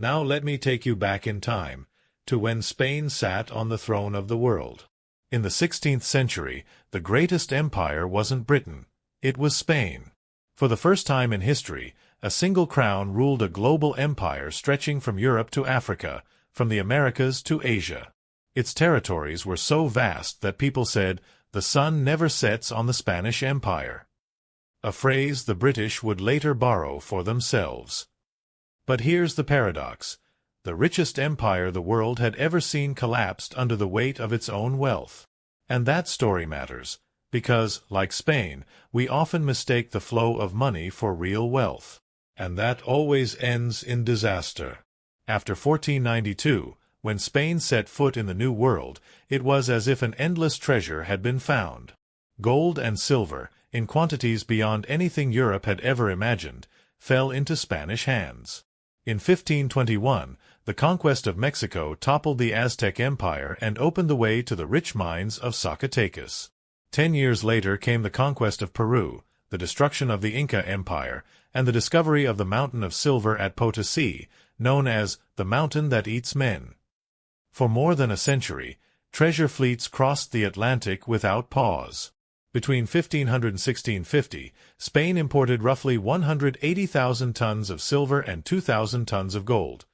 Now let me take you back in time, to when Spain sat on the throne of the world. In the 16th century, the greatest empire wasn't Britain, it was Spain. For the first time in history, a single crown ruled a global empire stretching from Europe to Africa, from the Americas to Asia. Its territories were so vast that people said, "The sun never sets on the Spanish Empire," a phrase the British would later borrow for themselves. But here's the paradox. The richest empire the world had ever seen collapsed under the weight of its own wealth. And that story matters, because, like Spain, we often mistake the flow of money for real wealth. And that always ends in disaster. After 1492, when Spain set foot in the New World, it was as if an endless treasure had been found. Gold and silver, in quantities beyond anything Europe had ever imagined, fell into Spanish hands. In 1521, the conquest of Mexico toppled the Aztec Empire and opened the way to the rich mines of Zacatecas. 10 years later came the conquest of Peru, the destruction of the Inca Empire, and the discovery of the mountain of silver at Potosí, known as the mountain that eats men. For more than a century, treasure fleets crossed the Atlantic without pause. Between 1500 and 1650, Spain imported roughly 180,000 tons of silver and 2,000 tons of gold,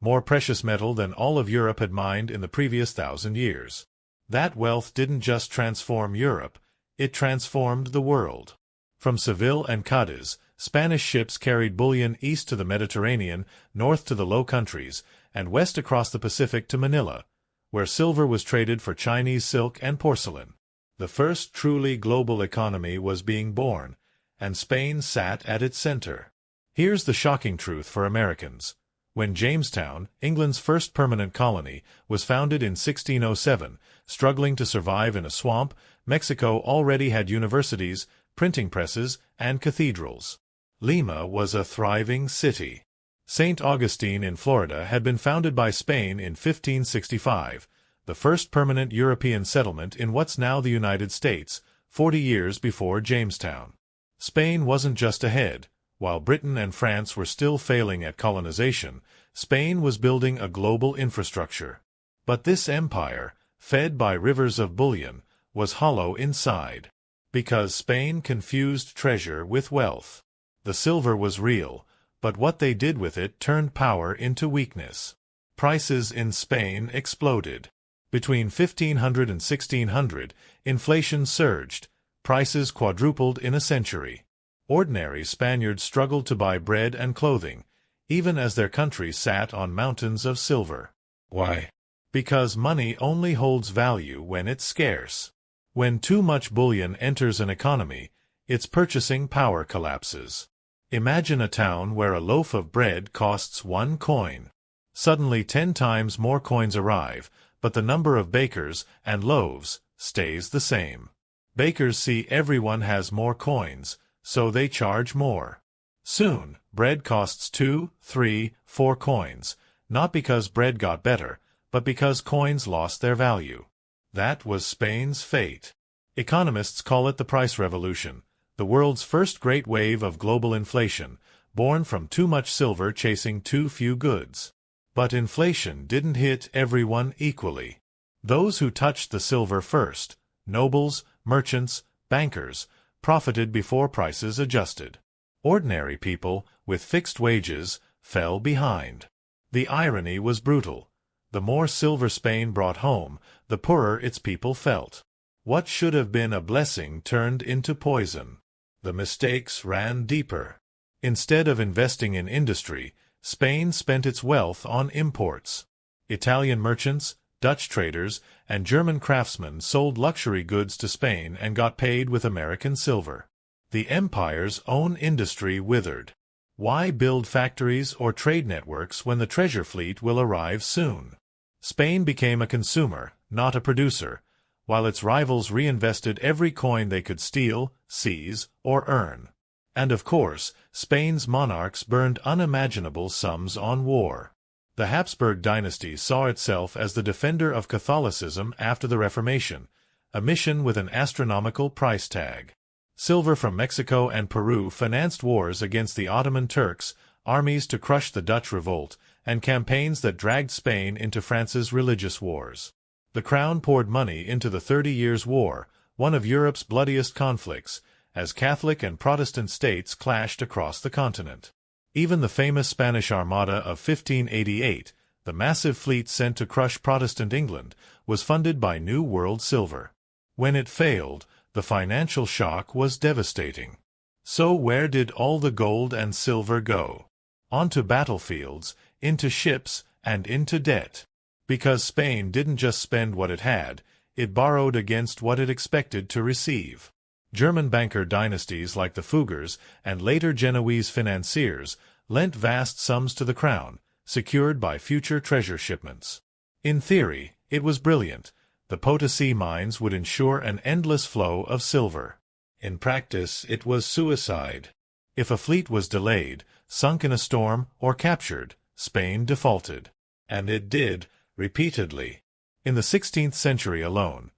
more precious metal than all of Europe had mined in the previous 1,000 years. That wealth didn't just transform Europe, it transformed the world. From Seville and Cadiz, Spanish ships carried bullion east to the Mediterranean, north to the Low Countries, and west across the Pacific to Manila, where silver was traded for Chinese silk and porcelain. The first truly global economy was being born, and Spain sat at its center. Here's the shocking truth for Americans. When Jamestown, England's first permanent colony, was founded in 1607, struggling to survive in a swamp, Mexico already had universities, printing presses, and cathedrals. Lima was a thriving city. St. Augustine in Florida had been founded by Spain in 1565, the first permanent European settlement in what's now the United States, 40 years before Jamestown. Spain wasn't just ahead. While Britain and France were still failing at colonization, Spain was building a global infrastructure. But this empire, fed by rivers of bullion, was hollow inside. Because Spain confused treasure with wealth. The silver was real, but what they did with it turned power into weakness. Prices in Spain exploded. Between 1500 and 1600, inflation surged, prices quadrupled in a century. Ordinary Spaniards struggled to buy bread and clothing, even as their country sat on mountains of silver. Why? Because money only holds value when it's scarce. When too much bullion enters an economy, its purchasing power collapses. Imagine a town where a loaf of bread costs 1 coin. Suddenly 10 times more coins arrive, but the number of bakers and loaves stays the same. Bakers see everyone has more coins, so they charge more. Soon, bread costs 2, 3, 4 coins, not because bread got better, but because coins lost their value. That was Spain's fate. Economists call it the price revolution, the world's first great wave of global inflation, born from too much silver chasing too few goods. But inflation didn't hit everyone equally. Those who touched the silver first, nobles, merchants, bankers, profited before prices adjusted. Ordinary people, with fixed wages, fell behind. The irony was brutal. The more silver Spain brought home, the poorer its people felt. What should have been a blessing turned into poison. The mistakes ran deeper. Instead of investing in industry, Spain spent its wealth on imports. Italian merchants, Dutch traders, and German craftsmen sold luxury goods to Spain and got paid with American silver. The empire's own industry withered. Why build factories or trade networks when the treasure fleet will arrive soon? Spain became a consumer, not a producer, while its rivals reinvested every coin they could steal, seize, or earn. And of course, Spain's monarchs burned unimaginable sums on war. The Habsburg dynasty saw itself as the defender of Catholicism after the Reformation, a mission with an astronomical price tag. Silver from Mexico and Peru financed wars against the Ottoman Turks, armies to crush the Dutch revolt, and campaigns that dragged Spain into France's religious wars. The crown poured money into the 30 Years' War, one of Europe's bloodiest conflicts, as Catholic and Protestant states clashed across the continent. Even the famous Spanish Armada of 1588, the massive fleet sent to crush Protestant England, was funded by New World silver. When it failed, the financial shock was devastating. So where did all the gold and silver go? Onto battlefields, into ships, and into debt. Because Spain didn't just spend what it had, it borrowed against what it expected to receive. German banker dynasties like the Fuggers and later Genoese financiers lent vast sums to the crown, secured by future treasure shipments. In theory, it was brilliant. The Potosi mines would ensure an endless flow of silver. In practice, it was suicide. If a fleet was delayed, sunk in a storm, or captured, Spain defaulted. And it did, repeatedly. In the 16th century alone,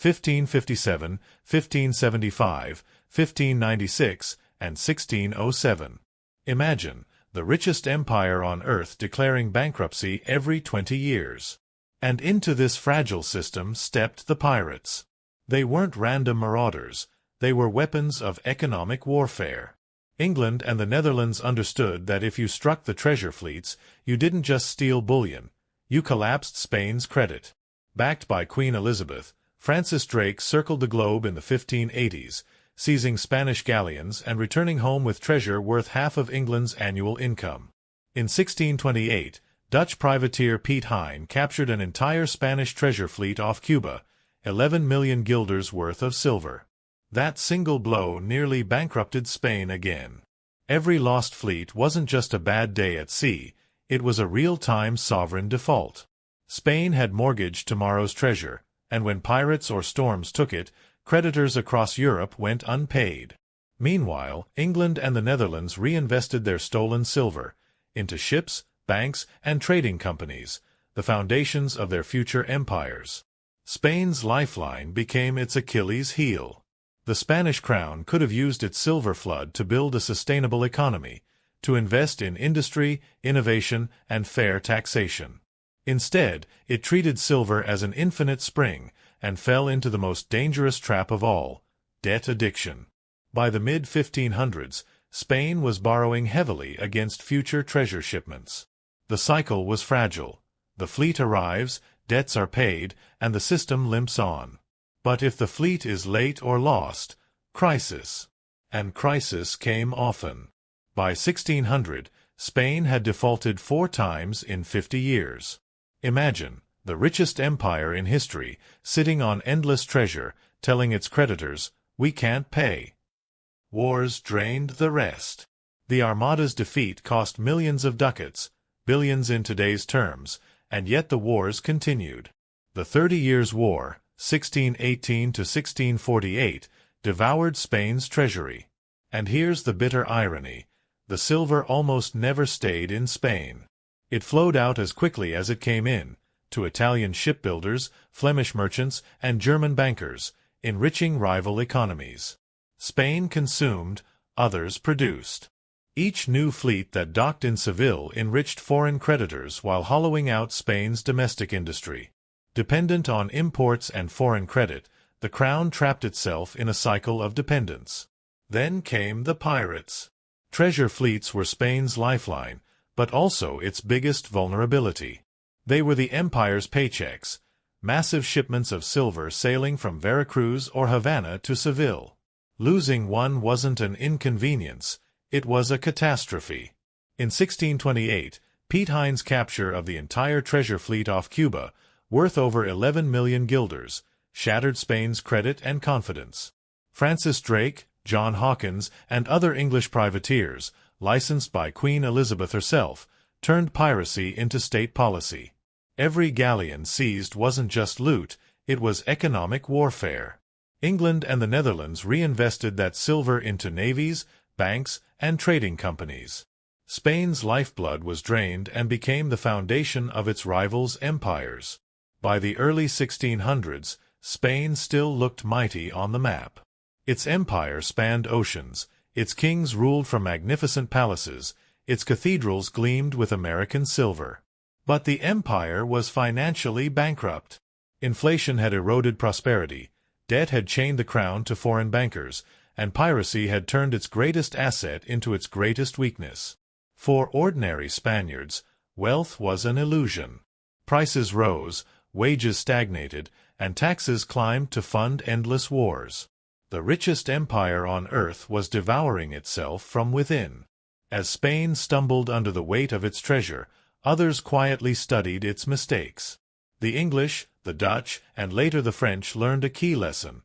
1557, 1575, 1596, and 1607. Imagine, the richest empire on earth declaring bankruptcy every 20 years. And into this fragile system stepped the pirates. They weren't random marauders, they were weapons of economic warfare. England and the Netherlands understood that if you struck the treasure fleets, you didn't just steal bullion, you collapsed Spain's credit. Backed by Queen Elizabeth, Francis Drake circled the globe in the 1580s, seizing Spanish galleons and returning home with treasure worth half of England's annual income. In 1628, Dutch privateer Piet Hein captured an entire Spanish treasure fleet off Cuba, 11 million guilders worth of silver. That single blow nearly bankrupted Spain again. Every lost fleet wasn't just a bad day at sea, it was a real-time sovereign default. Spain had mortgaged tomorrow's treasure, and when pirates or storms took it, creditors across Europe went unpaid. Meanwhile, England and the Netherlands reinvested their stolen silver into ships, banks, and trading companies, the foundations of their future empires. Spain's lifeline became its Achilles heel. The Spanish crown could have used its silver flood to build a sustainable economy, to invest in industry, innovation, and fair taxation. Instead, it treated silver as an infinite spring and fell into the most dangerous trap of all, debt addiction. By the mid-1500s, Spain was borrowing heavily against future treasure shipments. The cycle was fragile. The fleet arrives, debts are paid, and the system limps on. But if the fleet is late or lost, crisis. And crisis came often. By 1600, Spain had defaulted 4 times in 50 years. Imagine, the richest empire in history, sitting on endless treasure, telling its creditors, "We can't pay." Wars drained the rest. The Armada's defeat cost millions of ducats, billions in today's terms, and yet the wars continued. The 30 Years' War, 1618 to 1648, devoured Spain's treasury. And here's the bitter irony. The silver almost never stayed in Spain. It flowed out as quickly as it came in, to Italian shipbuilders, Flemish merchants, and German bankers, enriching rival economies. Spain consumed, others produced. Each new fleet that docked in Seville enriched foreign creditors while hollowing out Spain's domestic industry. Dependent on imports and foreign credit, the crown trapped itself in a cycle of dependence. Then came the pirates. Treasure fleets were Spain's lifeline, but also its biggest vulnerability. They were the empire's paychecks, massive shipments of silver sailing from Veracruz or Havana to Seville. Losing one wasn't an inconvenience, it was a catastrophe. In 1628, Piet Hein's capture of the entire treasure fleet off Cuba, worth over 11 million guilders, shattered Spain's credit and confidence. Francis Drake, John Hawkins, and other English privateers, licensed by Queen Elizabeth herself, turned piracy into state policy. Every galleon seized wasn't just loot, it was economic warfare. England and the Netherlands reinvested that silver into navies, banks, and trading companies. Spain's lifeblood was drained and became the foundation of its rivals' empires. By the early 1600s, Spain still looked mighty on the map. Its empire spanned oceans, its kings ruled from magnificent palaces, its cathedrals gleamed with American silver. But the empire was financially bankrupt. Inflation had eroded prosperity, debt had chained the crown to foreign bankers, and piracy had turned its greatest asset into its greatest weakness. For ordinary Spaniards, wealth was an illusion. Prices rose, wages stagnated, and taxes climbed to fund endless wars. The richest empire on earth was devouring itself from within. As Spain stumbled under the weight of its treasure, others quietly studied its mistakes. The English, the Dutch, and later the French learned a key lesson.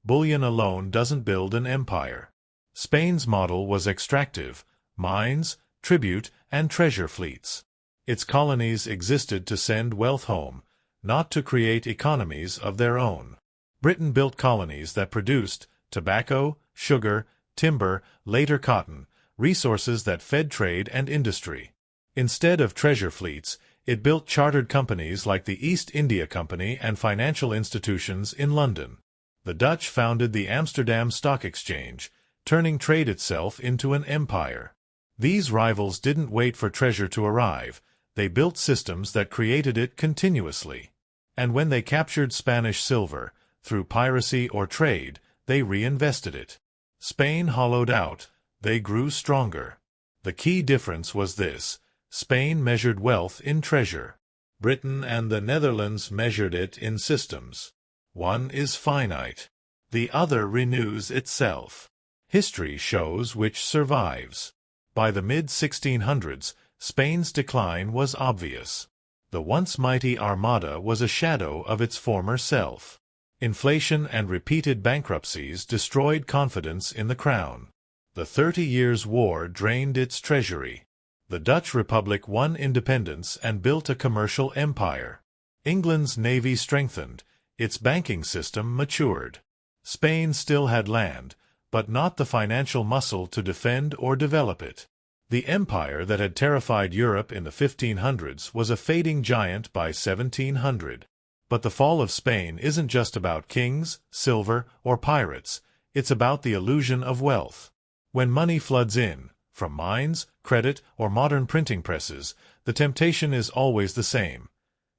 Bullion alone doesn't build an empire. Spain's model was extractive: mines, tribute, and treasure fleets. Its colonies existed to send wealth home, not to create economies of their own. Britain built colonies that produced tobacco, sugar, timber, later cotton, resources that fed trade and industry. Instead of treasure fleets, it built chartered companies like the East India Company and financial institutions in London. The Dutch founded the Amsterdam Stock Exchange, turning trade itself into an empire. These rivals didn't wait for treasure to arrive, they built systems that created it continuously. And when they captured Spanish silver, through piracy or trade, they reinvested it. Spain hollowed out, they grew stronger. The key difference was this: Spain measured wealth in treasure. Britain and the Netherlands measured it in systems. One is finite. The other renews itself. History shows which survives. By the mid-1600s, Spain's decline was obvious. The once mighty Armada was a shadow of its former self. Inflation and repeated bankruptcies destroyed confidence in the crown. The 30 Years' War drained its treasury. The Dutch Republic won independence and built a commercial empire. England's navy strengthened, its banking system matured. Spain still had land, but not the financial muscle to defend or develop it. The empire that had terrified Europe in the 1500s was a fading giant by 1700. But the fall of Spain isn't just about kings, silver, or pirates. It's about the illusion of wealth. When money floods in, from mines, credit, or modern printing presses, the temptation is always the same.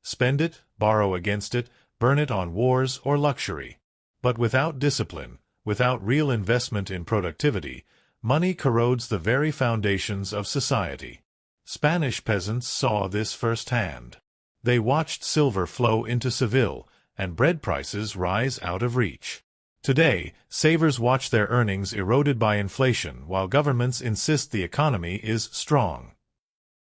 Spend it, borrow against it, burn it on wars or luxury. But without discipline, without real investment in productivity, money corrodes the very foundations of society. Spanish peasants saw this firsthand. They watched silver flow into Seville, and bread prices rise out of reach. Today, savers watch their earnings eroded by inflation while governments insist the economy is strong.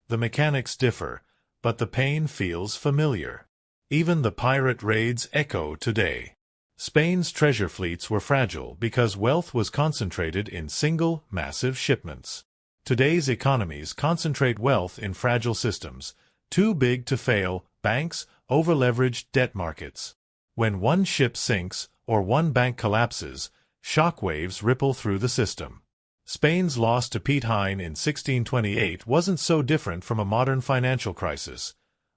The mechanics differ, but the pain feels familiar. Even the pirate raids echo today. Spain's treasure fleets were fragile because wealth was concentrated in single, massive shipments. Today's economies concentrate wealth in fragile systems, too big to fail: banks, over-leveraged debt markets. When one ship sinks, or one bank collapses, shock waves ripple through the system. Spain's loss to Piet Hein in 1628 wasn't so different from a modern financial crisis,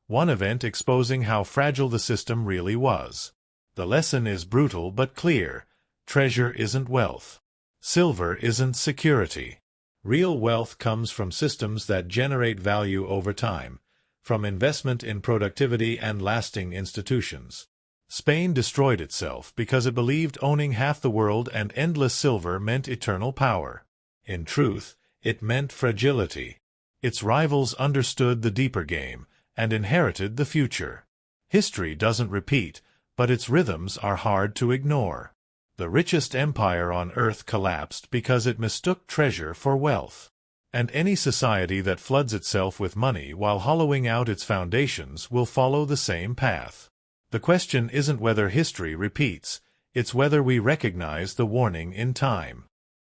one event exposing how fragile the system really was. The lesson is brutal but clear: treasure isn't wealth. Silver isn't security. Real wealth comes from systems that generate value over time, from investment in productivity and lasting institutions. Spain destroyed itself because it believed owning half the world and endless silver meant eternal power. In truth, it meant fragility. Its rivals understood the deeper game and inherited the future. History doesn't repeat, but its rhythms are hard to ignore. The richest empire on earth collapsed because it mistook treasure for wealth. And any society that floods itself with money while hollowing out its foundations will follow the same path. The question isn't whether history repeats, it's whether we recognize the warning in time.